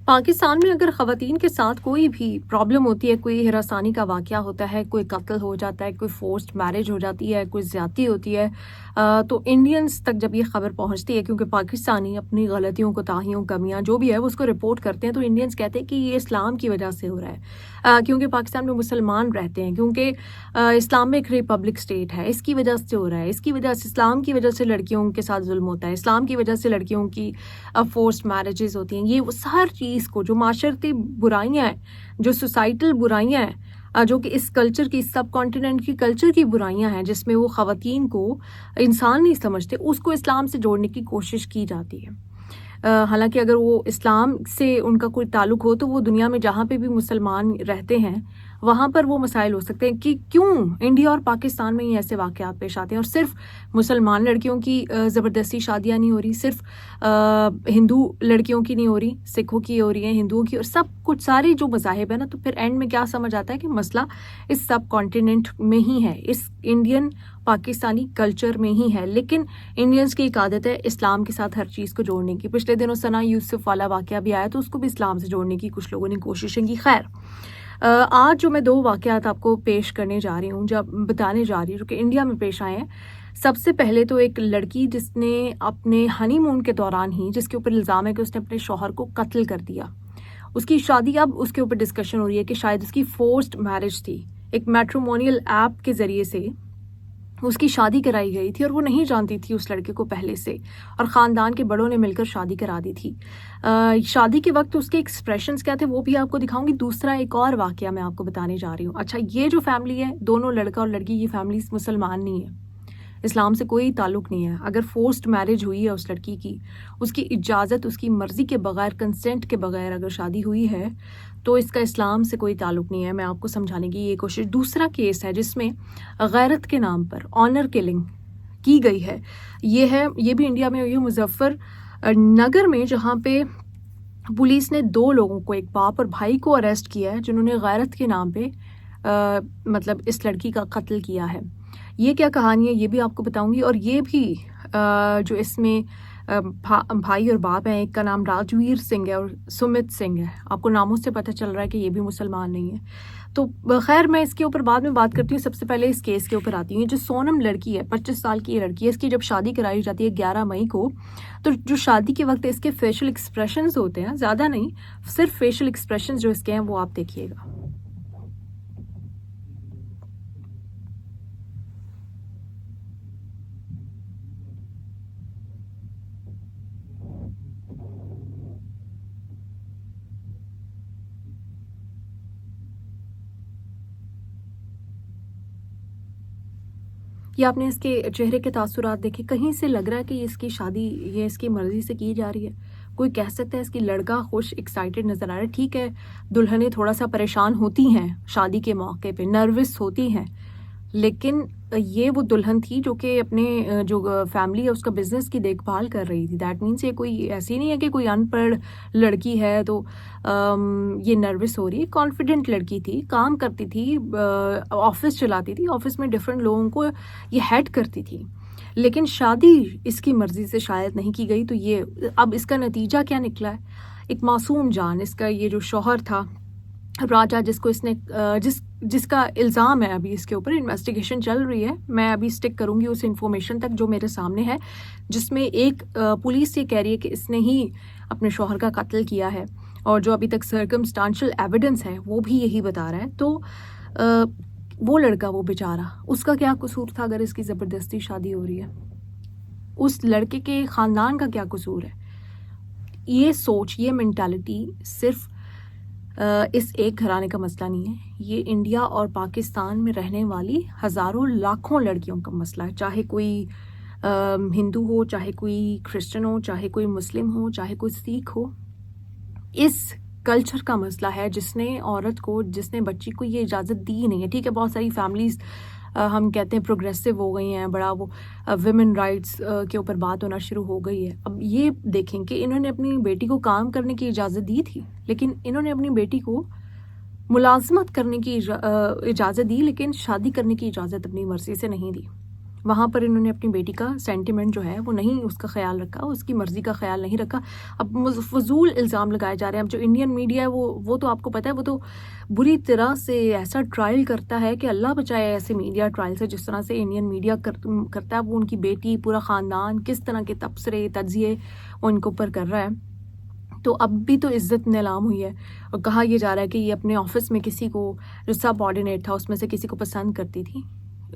پاکستان میں اگر خواتین کے ساتھ کوئی بھی پرابلم ہوتی ہے، کوئی ہراسانی کا واقعہ ہوتا ہے، کوئی قتل ہو جاتا ہے، کوئی فورسڈ میرج ہو جاتی ہے، کوئی زیادتی ہوتی ہے، تو انڈینز تک جب یہ خبر پہنچتی ہے، کیونکہ پاکستانی اپنی غلطیوں کوتاہیوں کمیاں جو بھی ہے وہ اس کو رپورٹ کرتے ہیں، تو انڈینز کہتے ہیں کہ یہ اسلام کی وجہ سے ہو رہا ہے، کیونکہ پاکستان میں مسلمان رہتے ہیں، کیونکہ اسلام میں ایک ریپبلک اسٹیٹ ہے، اس کی وجہ سے ہو رہا ہے، اس کی وجہ سے اسلام کی وجہ سے لڑکیوں کے ساتھ ظلم ہوتا ہے، اسلام کی وجہ سے لڑکیوں کی فورسڈ میرجز ہوتی ہیں. یہ ہر چیز کو جو معاشرتی برائیاں ہیں، جو سوسائٹل برائیاں ہیں، جو کہ اس کلچر کی، سب کانٹیننٹ کی کلچر کی برائیاں ہیں، جس میں وہ خواتین کو انسان نہیں سمجھتے، اس کو اسلام سے جوڑنے کی کوشش کی جاتی ہے. حالانکہ اگر وہ اسلام سے ان کا کوئی تعلق ہو تو وہ دنیا میں جہاں پہ بھی مسلمان رہتے ہیں وہاں پر وہ مسائل ہو سکتے ہیں کہ کیوں انڈیا اور پاکستان میں ہی ایسے واقعات پیش آتے ہیں، اور صرف مسلمان لڑکیوں کی زبردستی شادیاں نہیں ہو رہی، صرف ہندو لڑکیوں کی نہیں ہو رہی، سکھوں کی ہو رہی ہیں، ہندوؤں کی، اور سب کچھ سارے جو مذاہب ہیں نا، تو پھر اینڈ میں کیا سمجھ آتا ہے کہ مسئلہ اس سب کانٹیننٹ میں ہی ہے، اس انڈین پاکستانی کلچر میں ہی ہے. لیکن انڈینز کی ایک عادت ہے اسلام کے ساتھ ہر چیز کو جوڑنے کی. پچھلے دنوں ثنا یوسف والا واقعہ بھی آیا تو اس کو بھی اسلام سے جوڑنے کی کچھ لوگوں نے کوششیں کی. خیر، آج جو میں 2 واقعات آپ کو پیش کرنے جا رہی ہوں، بتانے جا رہی ہوں، جو کہ انڈیا میں پیش آئے ہیں. سب سے پہلے تو ایک لڑکی جس نے اپنے ہنی مون کے دوران ہی، جس کے اوپر الزام ہے کہ اس نے اپنے شوہر کو قتل کر دیا. اس کی شادی، اب اس کے اوپر ڈسکشن ہو رہی ہے کہ شاید اس کی فورسڈ میرج تھی، ایک میٹرومونیل ایپ کے ذریعے سے اس کی شادی کرائی گئی تھی، اور وہ نہیں جانتی تھی اس لڑکے کو پہلے سے، اور خاندان کے بڑوں نے مل کر شادی کرا دی تھی. شادی کے وقت اس کے ایکسپریشنز کیا تھے وہ بھی آپ کو دکھاؤں گی. دوسرا ایک اور واقعہ میں آپ کو بتانے جا رہی ہوں. اچھا، یہ جو فیملی ہے، دونوں لڑکا اور لڑکی، یہ فیملیز مسلمان نہیں ہے، اسلام سے کوئی تعلق نہیں ہے. اگر فورسڈ میرج ہوئی ہے اس لڑکی کی، اس کی اجازت، اس کی مرضی کے بغیر، کنسنٹ کے بغیر اگر شادی ہوئی ہے تو اس کا اسلام سے کوئی تعلق نہیں ہے. میں آپ کو سمجھانے کی یہ کوشش. دوسرا کیس ہے جس میں غیرت کے نام پر آنر کلنگ کی گئی ہے. یہ بھی انڈیا میں ہوئی ہے، مظفر نگر میں، جہاں پہ پولیس نے 2 لوگوں کو، ایک باپ اور بھائی کو اریسٹ کیا ہے، جنہوں نے غیرت کے نام پہ مطلب اس لڑکی کا قتل کیا ہے. یہ کیا کہانی ہے یہ بھی آپ کو بتاؤں گی. اور یہ بھی جو اس میں بھائی اور باپ ہیں، ایک کا نام راجویر سنگھ ہے اور سمت سنگھ ہے. آپ کو ناموں سے پتہ چل رہا ہے کہ یہ بھی مسلمان نہیں ہے. تو خیر، میں اس کے اوپر بعد میں بات کرتی ہوں. سب سے پہلے اس کیس کے اوپر آتی ہوں. جو سونم لڑکی ہے، 25 سال کی یہ لڑکی ہے، اس کی جب شادی کرائی جاتی ہے 11 مئی کو، تو جو شادی کے وقت اس کے فیشل ایکسپریشنز ہوتے ہیں، زیادہ نہیں، صرف فیشل ایکسپریشنز جو اس کے ہیں وہ آپ دیکھیے گا. یہ آپ نے اس کے چہرے کے تاثرات دیکھے، کہیں سے لگ رہا ہے کہ اس کی شادی یہ اس کی مرضی سے کی جا رہی ہے. کوئی کہہ سکتا ہے اس کی لڑکا خوش، ایکسائٹڈ نظر آ رہا ہے. ٹھیک ہے، دلہنیں تھوڑا سا پریشان ہوتی ہیں شادی کے موقع پہ، نروس ہوتی ہیں، لیکن یہ وہ دلہن تھی جو کہ اپنے جو فیملی ہے اس کا بزنس کی دیکھ بھال کر رہی تھی. دیٹ مینس یہ کوئی ایسی نہیں ہے کہ کوئی ان پڑھ لڑکی ہے تو یہ نروس ہو رہی ہے. کانفیڈنٹ لڑکی تھی، کام کرتی تھی، آفس چلاتی تھی، آفس میں ڈفرینٹ لوگوں کو یہ ہیڈ کرتی تھی. لیکن شادی اس کی مرضی سے شاید نہیں کی گئی. تو یہ اب اس کا نتیجہ کیا نکلا ہے؟ ایک معصوم جان، اس کا یہ جو شوہر تھا راجا، جس کو اس نے جس کا الزام ہے، ابھی اس کے اوپر انویسٹیگیشن چل رہی ہے. میں ابھی سٹک کروں گی اس انفارمیشن تک جو میرے سامنے ہے، جس میں ایک پولیس یہ کہہ رہی ہے کہ اس نے ہی اپنے شوہر کا قتل کیا ہے، اور جو ابھی تک سرکمسٹانشل ایویڈنس ہے وہ بھی یہی بتا رہا ہے. تو وہ لڑکا، وہ بیچارہ، اس کا کیا قصور تھا اگر اس کی زبردستی شادی ہو رہی ہے؟ اس لڑکے کے خاندان کا کیا قصور ہے؟ یہ سوچ، یہ مینٹالٹی صرف اس ایک گھرانے کا مسئلہ نہیں ہے. یہ انڈیا اور پاکستان میں رہنے والی ہزاروں لاکھوں لڑکیوں کا مسئلہ ہے. چاہے کوئی ہندو ہو، چاہے کوئی کرسچن ہو، چاہے کوئی مسلم ہو، چاہے کوئی سکھ ہو. اس کلچر کا مسئلہ ہے جس نے عورت کو، جس نے بچی کو یہ اجازت دی نہیں ہے. ٹھیک ہے، بہت ساری فیملیز ہم کہتے ہیں پروگریسو ہو گئی ہیں، بڑا وہ ویمن رائٹس کے اوپر بات ہونا شروع ہو گئی ہے. اب یہ دیکھیں کہ انہوں نے اپنی بیٹی کو کام کرنے کی اجازت دی تھی، لیکن انہوں نے اپنی بیٹی کو ملازمت کرنے کی اجازت دی، لیکن شادی کرنے کی اجازت اپنی مرضی سے نہیں دی. وہاں پر انہوں نے اپنی بیٹی کا سینٹیمنٹ جو ہے وہ نہیں اس کا خیال رکھا، اس کی مرضی کا خیال نہیں رکھا. اب فضول الزام لگائے جا رہے ہیں. اب جو انڈین میڈیا ہے وہ تو آپ کو پتہ ہے وہ تو بری طرح سے ایسا ٹرائل کرتا ہے کہ اللہ بچائے ایسے میڈیا ٹرائل سے. جس طرح سے انڈین میڈیا کرتا ہے، وہ ان کی بیٹی، پورا خاندان، کس طرح کے تبصرے تجزیے وہ ان کے اوپر کر رہا ہے. تو اب بھی تو عزت نیلام ہوئی ہے، اور کہا یہ جا رہا ہے کہ یہ اپنے آفس میں کسی کو جو سب آرڈینیٹ تھا اس میں سے کسی کو پسند کرتی تھی،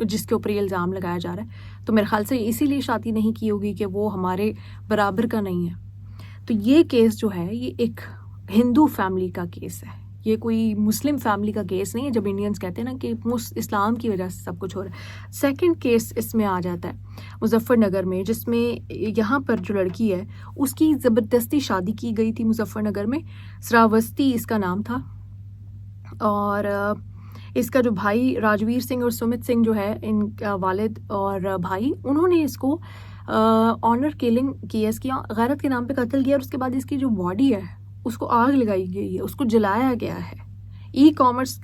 جس کے اوپر یہ الزام لگایا جا رہا ہے. تو میرے خیال سے اسی لیے شادی نہیں کی ہوگی کہ وہ ہمارے برابر کا نہیں ہے. تو یہ کیس جو ہے یہ ایک ہندو فیملی کا کیس ہے، یہ کوئی مسلم فیملی کا کیس نہیں ہے. جب انڈینز کہتے ہیں نا کہ اسلام کی وجہ سے سب کچھ ہو رہا ہے. سیکنڈ کیس اس میں آ جاتا ہے مظفر نگر میں، جس میں یہاں پر جو لڑکی ہے اس کی زبردستی شادی کی گئی تھی مظفر نگر میں. سراوستی اس کا نام تھا، اور اس کا جو بھائی راجویر سنگھ اور سمت سنگھ جو ہے، ان کا والد اور بھائی، انہوں نے اس کو آنر کلنگ کیا، اس کی غیرت کے نام پہ قتل کیا. اور اس کے بعد اس کی جو باڈی ہے اس کو آگ لگائی گئی ہے، اس کو جلایا گیا ہے. ای کامرس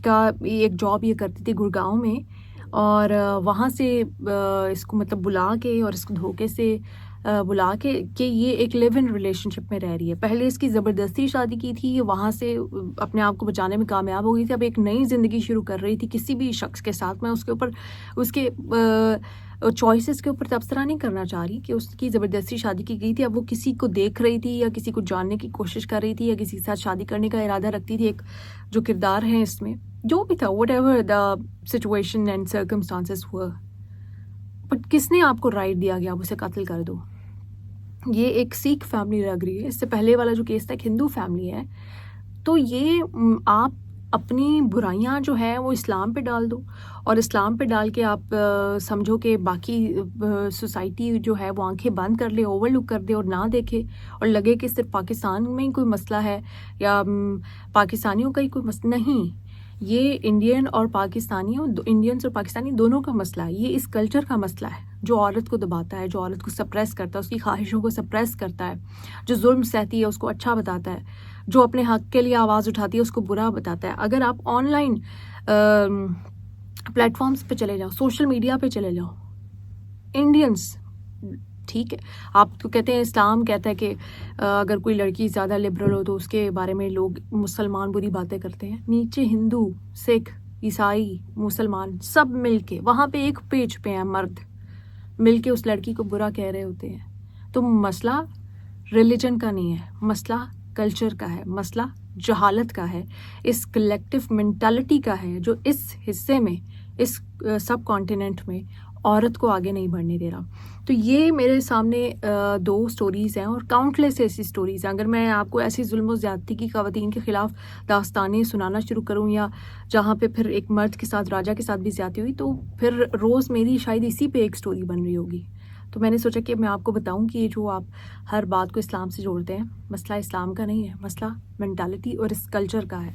کا ایک جاب یہ کرتی تھی گڑگاؤں میں، اور وہاں سے اس کو مطلب بلا کے اور اس کو دھوکے سے بلا کے کہ یہ ایک لیو ان ریلیشن شپ میں رہ رہی ہے. پہلے اس کی زبردستی شادی کی تھی، وہاں سے اپنے آپ کو بچانے میں کامیاب ہو گئی تھی. اب ایک نئی زندگی شروع کر رہی تھی کسی بھی شخص کے ساتھ. میں اس کے اوپر اس کے چوائسیز کے اوپر تبصرہ نہیں کرنا چاہ رہی کہ اس کی زبردستی شادی کی گئی تھی. اب وہ کسی کو دیکھ رہی تھی یا کسی کو جاننے کی کوشش کر رہی تھی یا کسی کے ساتھ شادی کرنے کا ارادہ رکھتی تھی. ایک جو کردار ہے اس میں جو بھی تھا، what ever the situation and circumstances ہوا، بٹ کس نے آپ کو رائٹ دیا کہ آپ اسے قتل کر دو؟ یہ ایک سکھ فیملی لگ رہی ہے. اس سے پہلے والا جو کیس تھا ایک ہندو فیملی ہے. تو یہ آپ اپنی برائیاں جو ہے وہ اسلام پہ ڈال دو، اور اسلام پہ ڈال کے آپ سمجھو کہ باقی سوسائٹی جو ہے وہ آنکھیں بند کر لے، اوور لک کر دے اور نہ دیکھے، اور لگے کہ صرف پاکستان میں ہی کوئی مسئلہ ہے یا پاکستانیوں کا ہی کوئی مسئلہ نہیں. یہ انڈین اور پاکستانیوں، انڈینس اور پاکستانی دونوں کا مسئلہ ہے. یہ اس کلچر کا مسئلہ ہے جو عورت کو دباتا ہے، جو عورت کو سپریس کرتا ہے، اس کی خواہشوں کو سپریس کرتا ہے، جو ظلم سہتی ہے اس کو اچھا بتاتا ہے، جو اپنے حق کے لیے آواز اٹھاتی ہے اس کو برا بتاتا ہے. اگر آپ آن لائن پلیٹ فارمز پہ چلے جاؤ، سوشل میڈیا پہ چلے جاؤ، انڈینس ٹھیک ہے، آپ تو کہتے ہیں اسلام کہتا ہے کہ اگر کوئی لڑکی زیادہ لبرل ہو تو اس کے بارے میں لوگ مسلمان بری باتیں کرتے ہیں. نیچے ہندو، سکھ، عیسائی، مسلمان سب مل کے وہاں پہ ایک پیج پہ ہیں، مرد مل کے اس لڑکی کو برا کہہ رہے ہوتے ہیں. تو مسئلہ ریلیجن کا نہیں ہے، مسئلہ کلچر کا ہے، مسئلہ جہالت کا ہے، اس کلیکٹیو مینٹالٹی کا ہے جو اس حصے میں، اس سب کانٹیننٹ میں عورت کو آگے نہیں بڑھنے دے رہا. تو یہ میرے سامنے دو سٹوریز ہیں، اور کاؤنٹلیس ایسی سٹوریز ہیں. اگر میں آپ کو ایسی ظلم و زیادتی کی خواتین کے خلاف داستانیں سنانا شروع کروں، یا جہاں پہ پھر ایک مرد کے ساتھ، راجا کے ساتھ بھی زیادتی ہوئی، تو پھر روز میری شاید اسی پہ ایک سٹوری بن رہی ہوگی. تو میں نے سوچا کہ میں آپ کو بتاؤں کہ یہ جو آپ ہر بات کو اسلام سے جوڑتے ہیں، مسئلہ اسلام کا نہیں ہے، مسئلہ مینٹالٹی اور اس کلچر کا ہے.